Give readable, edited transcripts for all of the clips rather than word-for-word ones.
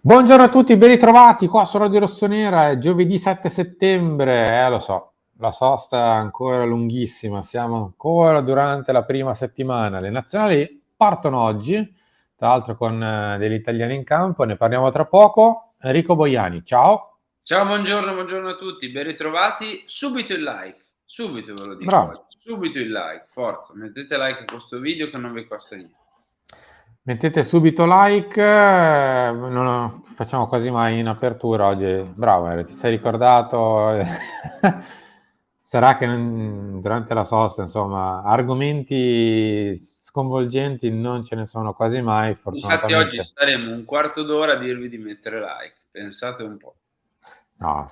Buongiorno a tutti, ben ritrovati qua su Radio Rossonera, è giovedì 7 settembre, lo so, la sosta è ancora lunghissima, siamo ancora durante la prima settimana, le nazionali partono oggi, tra l'altro con degli italiani in campo, ne parliamo tra poco. Enrico Boiani, ciao. Ciao, buongiorno a tutti, ben ritrovati. Subito il like, subito ve lo dico Bravo. oggi, subito il like, forza, mettete like a questo video che non vi costa niente. Mettete subito like, non lo facciamo quasi mai in apertura oggi. Bravo, ti sei ricordato. Sarà che durante la sosta, insomma, argomenti sconvolgenti non ce ne sono quasi mai, Infatti oggi fortunatamente. staremo un quarto d'ora a dirvi di mettere like, pensate un po'. No,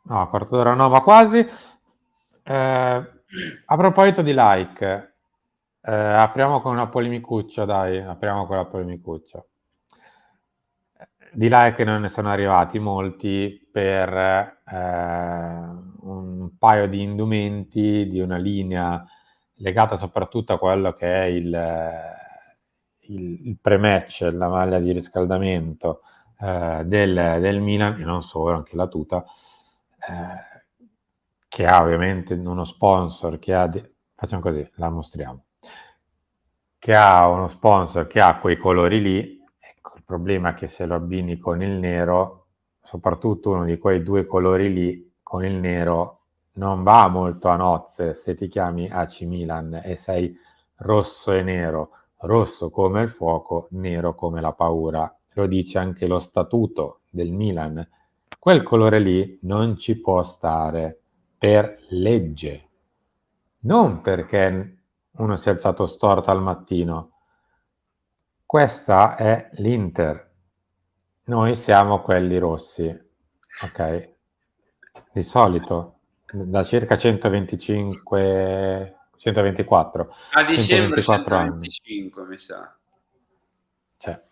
no, quarto d'ora no, ma quasi. A proposito di like, apriamo con una polemicuccia, dai, apriamo con la polemicuccia. Di like non ne sono arrivati molti per un paio di indumenti di una linea legata soprattutto a quello che è il pre-match, la maglia di riscaldamento del Milan, e non solo, anche la tuta, che ha ovviamente uno sponsor, facciamo così, la mostriamo, che ha uno sponsor che ha quei colori lì. Ecco, il problema è che se lo abbini con il nero, soprattutto uno di quei due colori lì, con il nero, non va molto a nozze se ti chiami AC Milan e sei rosso e nero, rosso come il fuoco, nero come la paura. Lo dice anche lo statuto del Milan. Quel colore lì non ci può stare per legge, non perché uno si è alzato storto al mattino. Questa è l'Inter. Noi siamo quelli rossi, ok? Di solito, da circa 125, 124, A dicembre 124 anni. 125 mi sa. Cioè,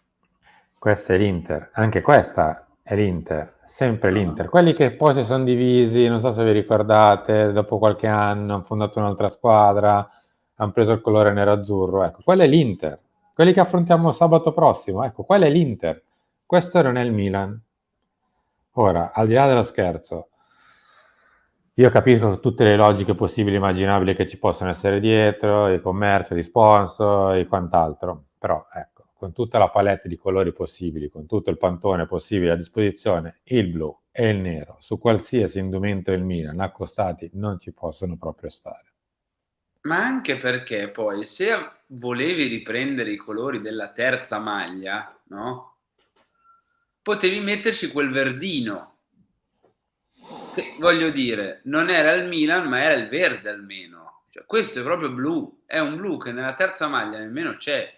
questa è l'Inter, anche questa è l'Inter, sempre l'Inter. Quelli che poi si sono divisi, non so se vi ricordate, dopo qualche anno hanno fondato un'altra squadra, hanno preso il colore nero-azzurro, ecco, quella è l'Inter. Quelli che affrontiamo sabato prossimo, ecco, quella è l'Inter. Questo non è il Milan. Ora, al di là dello scherzo, io capisco tutte le logiche possibili e immaginabili che ci possono essere dietro, il commercio di sponsor e quant'altro, però ecco, con tutta la palette di colori possibili, con tutto il pantone possibile a disposizione, il blu e il nero su qualsiasi indumento del Milan accostati non ci possono proprio stare. Ma anche perché poi se volevi riprendere i colori della terza maglia, no? Potevi metterci quel verdino. Che voglio dire, non era il Milan, ma era il verde almeno. Cioè, questo è proprio blu, è un blu che nella terza maglia nemmeno c'è.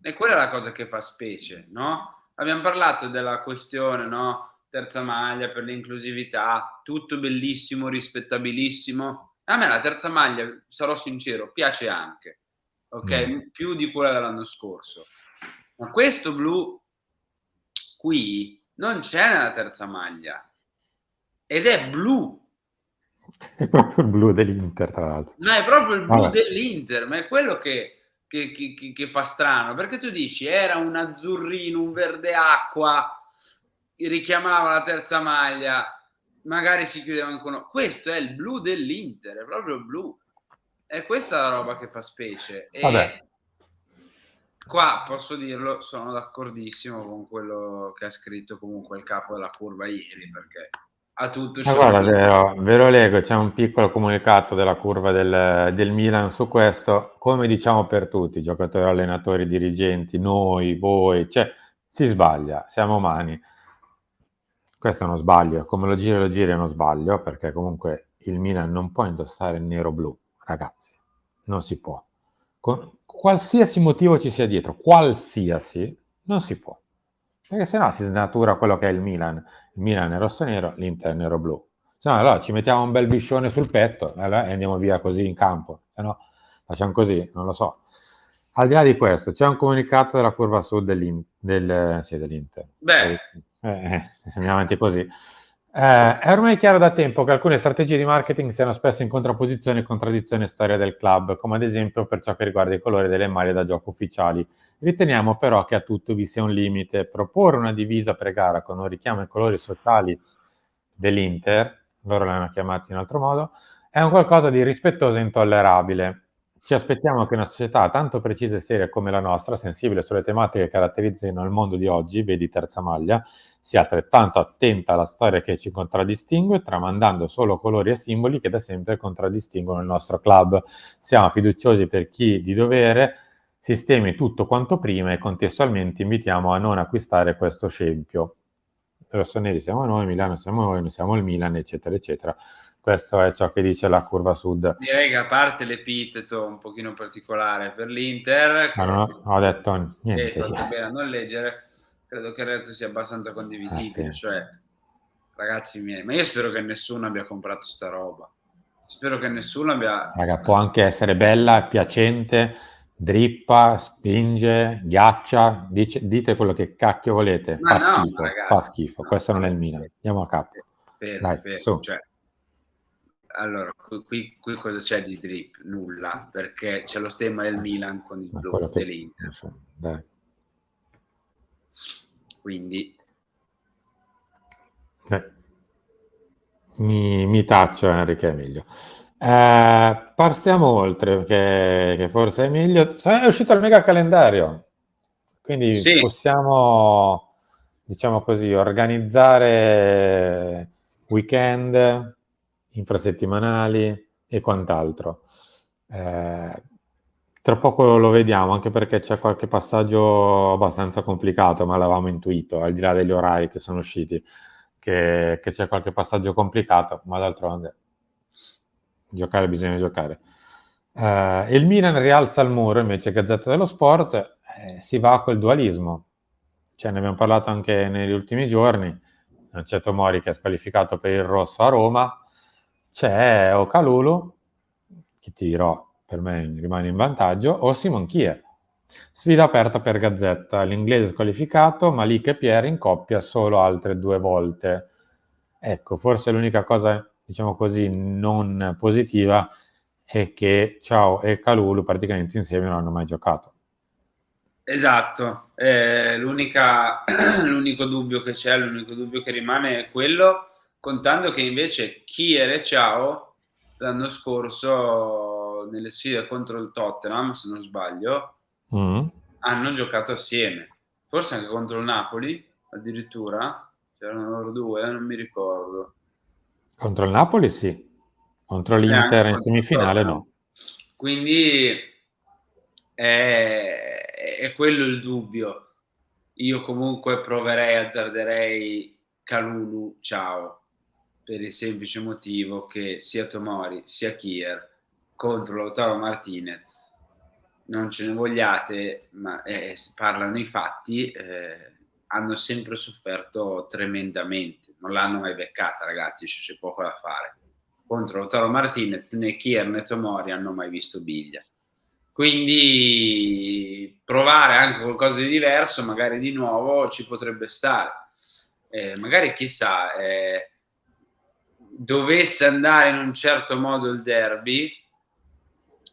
E quella è la cosa che fa specie, no? Abbiamo parlato della questione, no? Terza maglia per l'inclusività, tutto bellissimo, rispettabilissimo. A me la terza maglia, sarò sincero, piace anche, ok? Più di quella dell'anno scorso. Ma questo blu qui non c'è nella terza maglia. Ed è blu, È proprio il blu dell'Inter, tra l'altro. ma è proprio il blu Vabbè. dell'Inter, ma è quello che fa strano, perché tu dici era un azzurrino, un verde acqua, che richiamava la terza maglia, magari si chiudeva anche uno. Questo è il blu dell'Inter, è proprio il blu. E questa è la roba che fa specie. Vabbè. E qua posso dirlo, sono d'accordissimo con quello che ha scritto comunque il capo della curva ieri, perché ha tutto Guarda, sciolto. ve lo leggo, c'è un piccolo comunicato della curva del Milan su questo, come diciamo per tutti, giocatori, allenatori, dirigenti, noi, voi, cioè si sbaglia, siamo umani. Questo è uno sbaglio, come lo giri è uno sbaglio, perché comunque il Milan non può indossare il nero-blu, ragazzi, non si può. Qualsiasi motivo ci sia dietro, qualsiasi, non si può. Perché sennò si snatura quello che è il Milan. Il Milan è rosso-nero, l'Inter è nero-blu. Se no, allora ci mettiamo un bel biscione sul petto e andiamo via così in campo. Se no, facciamo così, non lo so. Al di là di questo, c'è un comunicato della curva sud dell'Inter. Beh, Se andiamo avanti così. È ormai chiaro da tempo che alcune strategie di marketing siano spesso in contrapposizione e contraddizione storia del club, come ad esempio per ciò che riguarda i colori delle maglie da gioco ufficiali. Riteniamo però che a tutto vi sia un limite. Proporre una divisa pre-gara con un richiamo ai colori sociali dell'Inter, loro l'hanno chiamati in altro modo, è un qualcosa di irrispettoso e intollerabile. Ci aspettiamo che una società tanto precisa e seria come la nostra, sensibile sulle tematiche che caratterizzano il mondo di oggi, vedi terza maglia, sia altrettanto attenta alla storia che ci contraddistingue, tramandando solo colori e simboli che da sempre contraddistinguono il nostro club. Siamo fiduciosi per chi di dovere sistemi tutto quanto prima e contestualmente invitiamo a non acquistare questo scempio. Rossoneri siamo noi, Milano siamo noi siamo il Milan, eccetera, eccetera. Questo è ciò che dice la curva sud. Direi che a parte l'epiteto un pochino particolare per l'Inter, Ma non ho detto che hai niente io. fatto bene a non leggere, credo che il resto sia abbastanza Ah, condivisibile. sì. Cioè, ragazzi miei, ma io spero che nessuno abbia comprato sta roba. Spero che nessuno abbia... Raga, può anche essere bella, piacente, drippa, spinge, ghiaccia, dite quello che cacchio volete, Ma no, ma fa ragazzi, schifo, no, questo non è il Milan. Andiamo a capo. fermi, Dai, fermi, su. cioè, allora, qui cosa c'è di drip? Nulla, perché c'è lo stemma del Milan con il Ma blu quello che... dell'Inter. insomma, dai. Quindi, Eh, mi taccio Enrico, è meglio. Passiamo oltre, che forse è meglio. È uscito il mega calendario, quindi sì, possiamo, diciamo così, organizzare weekend, infrasettimanali e quant'altro. Tra poco lo vediamo, anche perché c'è qualche passaggio abbastanza complicato, ma l'avevamo intuito, al di là degli orari che sono usciti, che c'è qualche passaggio complicato, ma d'altronde giocare bisogna giocare. Il Milan rialza il muro, invece Gazzetta dello Sport, si va a quel dualismo. Cioè, ne abbiamo parlato anche negli ultimi giorni, c'è Tomori che è squalificato per il rosso a Roma, c'è o Kalulu, che ti dirò, per me rimane in vantaggio, o Simon Kier. Sfida aperta per Gazzetta, l'inglese squalificato, Malik e Pierre in coppia solo altre 2 volte. Ecco, forse l'unica cosa, diciamo così, non positiva è che Ciao e Kalulu praticamente insieme non hanno mai giocato. esatto. L'unico dubbio che c'è, l'unico dubbio che rimane è quello, contando che invece Kier e Ciao l'anno scorso nelle sfide contro il Tottenham, se non sbaglio, Mm. hanno giocato assieme, forse anche contro il Napoli, addirittura, c'erano loro due, non mi ricordo. Contro il Napoli sì, contro E anche l'Inter in contro il semifinale Tottenham. no. Quindi è quello il dubbio. Io comunque proverei, azzarderei Kalulu, ciao, per il semplice motivo che sia Tomori sia Kier contro Lautaro Martinez, non ce ne vogliate, ma parlano i fatti, hanno sempre sofferto tremendamente, non l'hanno mai beccata ragazzi, c'è poco da fare. Contro Lautaro Martinez né Kier né Tomori hanno mai visto biglia. Quindi provare anche qualcosa di diverso, magari di nuovo, ci potrebbe stare. Magari chissà, dovesse andare in un certo modo il derby,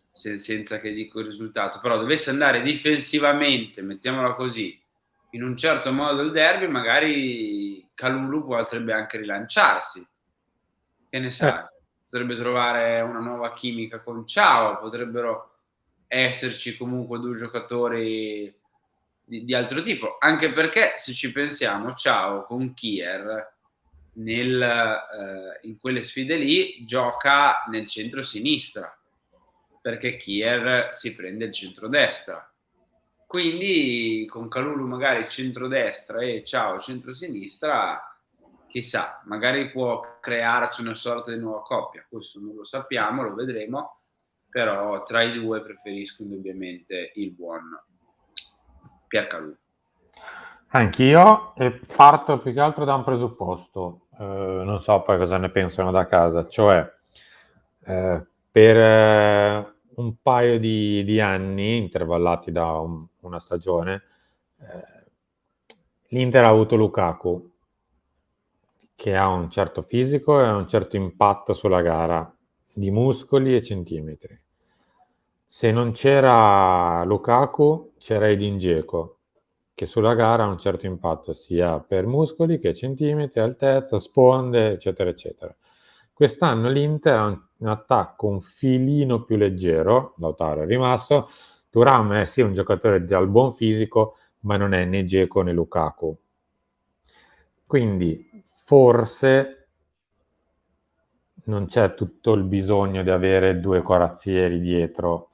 senza che dico il risultato, però dovesse andare difensivamente, mettiamola così, in un certo modo il derby, magari Kalulu potrebbe anche rilanciarsi. Che ne Eh, sai? Potrebbe trovare una nuova chimica con Ciao, potrebbero esserci comunque due giocatori di altro tipo, anche perché se ci pensiamo, Ciao con Kier in quelle sfide lì gioca nel centro-sinistra, perché Kier si prende il centrodestra. Quindi con Kalulu magari centrodestra e Ciao centrosinistra, chissà, magari può crearsi una sorta di nuova coppia. Questo non lo sappiamo, lo vedremo, però tra i due preferisco indubbiamente il buon Pier Kalulu. Anch'io e parto più che altro da un presupposto, non so poi cosa ne pensano da casa, cioè per un paio di anni, intervallati da una stagione, l'Inter ha avuto Lukaku, che ha un certo fisico e un certo impatto sulla gara, di muscoli e centimetri. Se non c'era Lukaku, c'era Edin Dzeko, che sulla gara ha un certo impatto sia per muscoli che centimetri, altezza, sponde, eccetera, eccetera. Quest'anno l'Inter ha un attacco un filino più leggero, Lautaro è rimasto, Thuram è sì un giocatore dal buon fisico, ma non è né Dzeko né Lukaku. Quindi forse non c'è tutto il bisogno di avere due corazzieri dietro,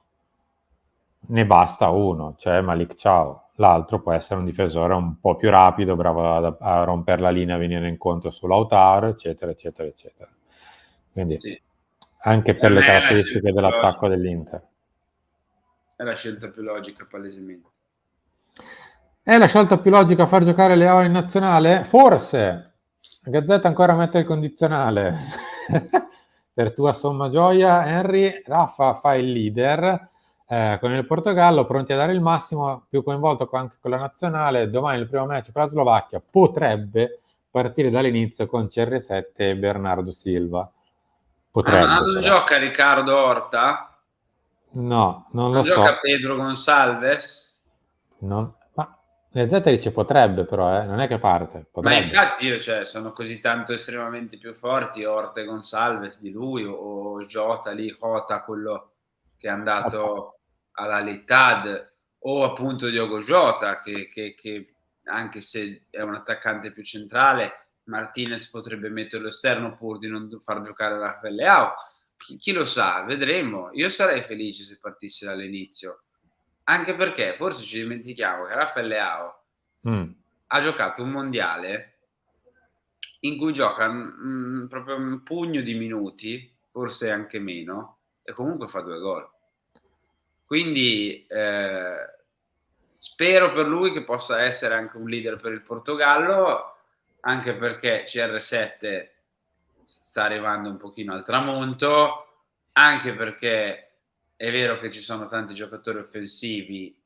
ne basta uno, cioè Malik Ciao. L'altro può essere un difensore un po' più rapido, bravo a rompere la linea, a venire incontro su Lautaro, eccetera, eccetera, eccetera. Quindi Sì. anche per Per le me è la scelta caratteristiche più dell'attacco logica. dell'Inter. È la scelta più logica, palesemente. È la scelta più logica far giocare Leao in nazionale? Forse. La Gazzetta ancora mette il condizionale. Per tua somma gioia, Henry, Raffa fa il leader con il Portogallo, pronti a dare il massimo, più coinvolto anche con la nazionale. Domani il primo match per la Slovacchia potrebbe partire dall'inizio con CR7 e Bernardo Silva. Potrebbe, Non però. gioca Riccardo Horta? No, non Non lo gioca so. Pedro Gonçalves? Ma la Z dice potrebbe, però, non è che parte, Ma potrebbe. infatti io, cioè, sono così tanto estremamente più forti Horta e Gonçalves di lui, o Jota lì, Jota, quello che è andato all'Al-Ittihad, o appunto Diogo Jota, che anche se è un attaccante più centrale, Martinez potrebbe metterlo esterno pur di non far giocare Rafael Leao. Chi lo sa, vedremo. Io sarei felice se partisse dall'inizio, anche perché forse ci dimentichiamo che Rafael Leao Mm. ha giocato un mondiale in cui gioca proprio un pugno di minuti, forse anche meno, e comunque fa 2 gol. Quindi spero per lui che possa essere anche un leader per il Portogallo, anche perché CR7 sta arrivando un pochino al tramonto, anche perché è vero che ci sono tanti giocatori offensivi,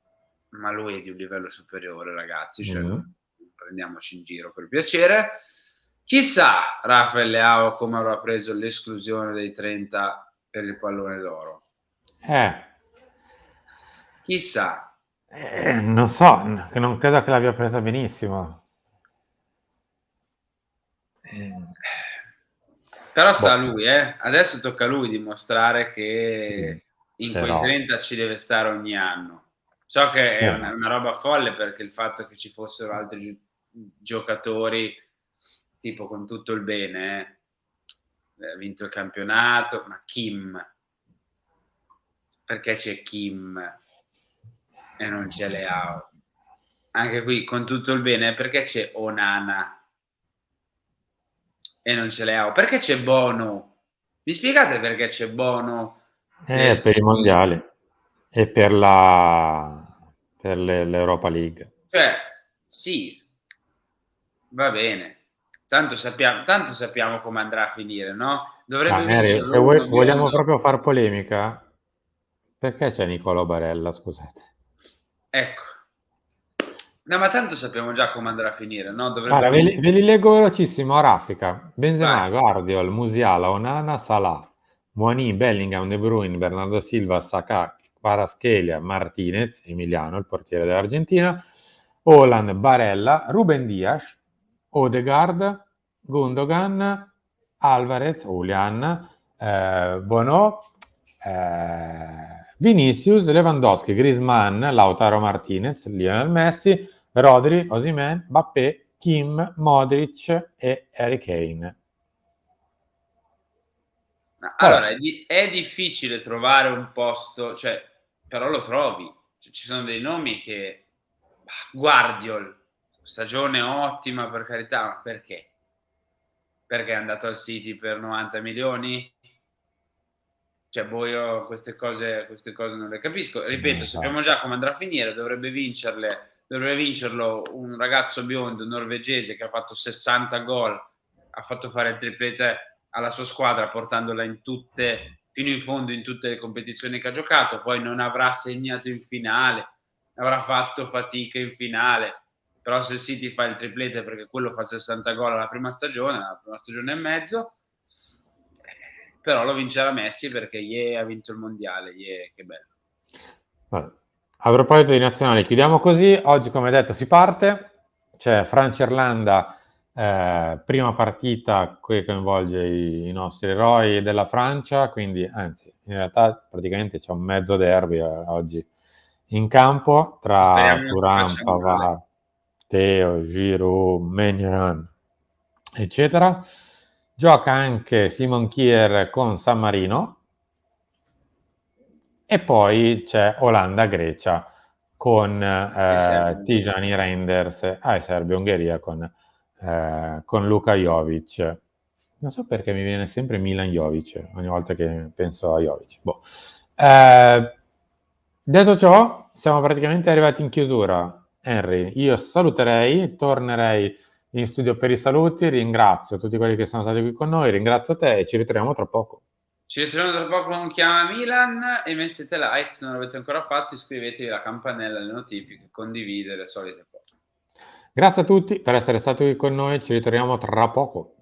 ma lui è di un livello superiore, ragazzi, cioè Mm. non prendiamoci in giro per piacere. Chissà Rafael Leao come avrà preso l'esclusione dei 30 per il pallone d'oro. Eh, Chissà. non so, che non credo che l'abbia presa benissimo. Eh, Però sta a boh, lui, adesso tocca a lui dimostrare sì, che in quei però 30 ci deve stare ogni anno. So che è eh, una roba folle, perché il fatto che ci fossero altri giocatori, tipo, con tutto il bene, ha vinto il campionato, ma Kim, perché c'è Kim e non c'è Leao? Anche qui, con tutto il bene, perché c'è Onana e non c'è Leao? Perché c'è Bono? Mi spiegate perché c'è Bono nel per i Sevilla? mondiali e per l'Europa League. Cioè, sì, va bene, tanto sappiamo come andrà a finire, no? Ma Dovrebbe Henry, se vincerlo uno vogliamo biondo. proprio far polemica, perché c'è Nicolò Barella, scusate? Ecco. No, ma tanto sappiamo già come andrà a finire, no? Dovrebbe Guarda, ve li vincere. leggo velocissimo a raffica. Vai. Benzema, Guardiol, Musiala, Onana, Salah, Moani, Bellingham, De Bruyne, Bernardo Silva, Saka, Kvaratskhelia, Martinez, Emiliano, il portiere dell'Argentina, Haaland, Barella, Ruben Dias, Odegaard, Gundogan, Alvarez, Julian, Bono, Vinicius, Lewandowski, Griezmann, Lautaro Martinez, Lionel Messi, Rodri, Osimhen, Mbappé, Kim, Modric e Harry Kane. Allora, Vabbè, è difficile trovare un posto, cioè, però lo trovi. Cioè, ci sono dei nomi che... Guardiol, stagione ottima, per carità, ma perché? Perché è andato al City per 90 milioni? Cioè, boh, io queste cose non le capisco. non Ripeto, lo so. sappiamo già come andrà a finire, dovrebbe vincerlo un ragazzo biondo norvegese che ha fatto 60 gol, ha fatto fare il triplete alla sua squadra portandola fino in fondo in tutte le competizioni che ha giocato, poi non avrà segnato in finale, avrà fatto fatica in finale, però se City fa il triplete perché quello fa 60 gol alla prima stagione e mezzo, però lo vincerà Messi perché ha vinto il mondiale, che bello. Vabbè. A proposito di nazionali, chiudiamo così. Oggi, come detto, si parte. C'è Francia-Irlanda, prima partita che coinvolge i nostri eroi della Francia, quindi, anzi, in realtà praticamente c'è un mezzo derby oggi in campo tra Speriamo non si Thuram, faccia male. Pavard, Theo, Giroud, Maignan, eccetera. Gioca anche Simon Kier con San Marino. E poi c'è Olanda-Grecia con E Serbia. Tijani Reinders e Serbia-Ungheria con Luka Jovic. Non so perché mi viene sempre Milan Jovic ogni volta che penso a Jovic. Boh. Detto ciò, siamo praticamente arrivati in chiusura. Henry, io saluterei, tornerei in studio per i saluti, ringrazio tutti quelli che sono stati qui con noi, ringrazio te e ci ritroviamo tra poco. Ci ritroviamo tra poco con Chiama Milan e mettete like se non l'avete ancora fatto, iscrivetevi alla campanella, alle notifiche, condividere, le solite cose. Grazie a tutti per essere stati qui con noi, ci ritroviamo tra poco.